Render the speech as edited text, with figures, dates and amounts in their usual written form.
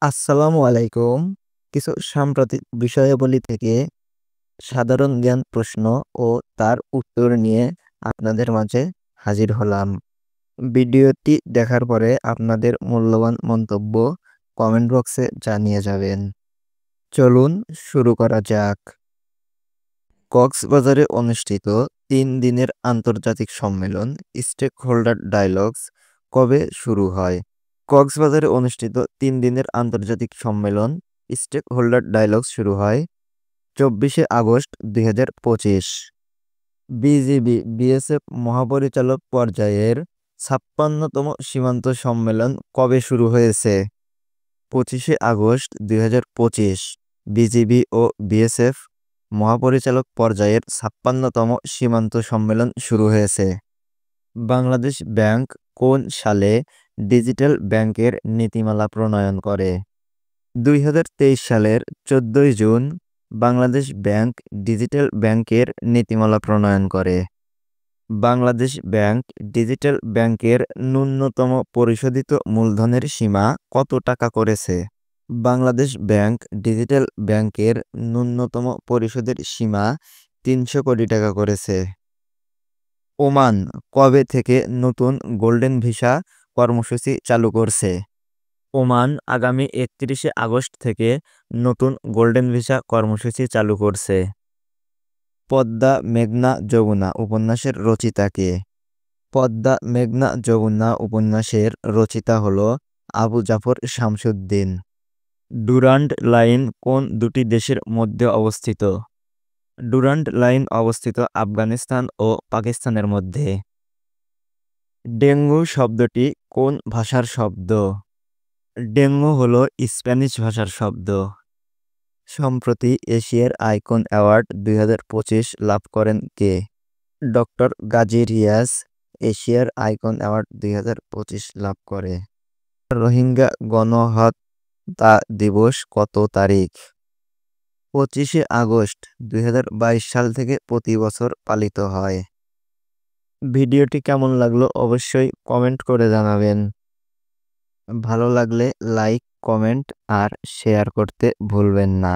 আসসালামু আলাইকুম। কিছু সাম্প্রতিক বিষয়াবলী থেকে সাধারণ জ্ঞান প্রশ্ন ও তার উত্তর নিয়ে আপনাদের মাঝে হাজির হলাম। ভিডিওটি দেখার পরে আপনাদের মূল্যবান মন্তব্য কমেন্ট বক্সে জানিয়ে যাবেন। চলুন শুরু করা যাক। কক্সবাজারে অনুষ্ঠিত ৩ দিনের আন্তর্জাতিক সম্মেলন স্টেক হোল্ডার ডায়ালগস কবে শুরু হয়? কক্সবাজারে অনুষ্ঠিত ৩ দিনের আন্তর্জাতিক সম্মেলন স্টেক হোল্ডার ডায়ালগস শুরু হয় ২৪শে আগস্ট ২০২৫। বিজিবি-বিএসএফ মহাপরিচালক পর্যায়ের ৫৬তম সীমান্ত সম্মেলন কবে শুরু হয়েছে? ২৫শে আগস্ট ২০২৫। বিজিবি ও বিএসএফ মহাপরিচালক পর্যায়ের ৫৬তম সীমান্ত সম্মেলন শুরু হয়েছে। বাংলাদেশ ব্যাংক কোন সালে ডিজিটাল ব্যাংকের নীতিমালা প্রণয়ন করে? ২০২৩ সালের ১৪ জুন বাংলাদেশ ব্যাংক ডিজিটাল ব্যাংকের নীতিমালা প্রণয়ন করে। বাংলাদেশ ব্যাংক ডিজিটাল ব্যাংকের ন্যূনতম পরিশোধিত মূলধনের সীমা কত টাকা করেছে? বাংলাদেশ ব্যাংক ডিজিটাল ব্যাংকের ন্যূনতম পরিশোধের সীমা ৩০০ কোটি টাকা করেছে। ওমান কবে থেকে নতুন গোল্ডেন ভিসা কর্মসূচি চালু করছে? ওমান আগামী ৩১শে আগস্ট থেকে নতুন গোল্ডেন ভিসা কর্মসূচি চালু করছে। পদ্মা মেঘনা যমুনা উপন্যাসের রচিতা কে? পদ্মা মেঘনা যমুনা উপন্যাসের রচিতা হল আবু জাফর শামসুদ্দিন। ডুরান্ড লাইন কোন দুটি দেশের মধ্যে অবস্থিত? ডুরান্ড লাইন অবস্থিত আফগানিস্তান ও পাকিস্তানের মধ্যে। ডেঙ্গু শব্দটি কোন ভাষার শব্দ? ডেঙ্গু হলো স্প্যানিশ ভাষার শব্দ। সম্প্রতি এশিয়ার আইকন অ্যাওয়ার্ড ২০২৫ লাভ করেন কে? ডক্টর গাজী রিয়াজ এশিয়ার আইকন অ্যাওয়ার্ড ২০২৫ লাভ করে। রোহিঙ্গা গণহত্যা দিবস কত তারিখ? ২৫শে আগস্ট ২০২২ সাল থেকে প্রতি বছর পালিত হয়। ভিডিওটি কেমন লাগলো অবশ্যই কমেন্ট করে জানাবেন। ভালো লাগলে লাইক, কমেন্ট আর শেয়ার করতে ভুলবেন না।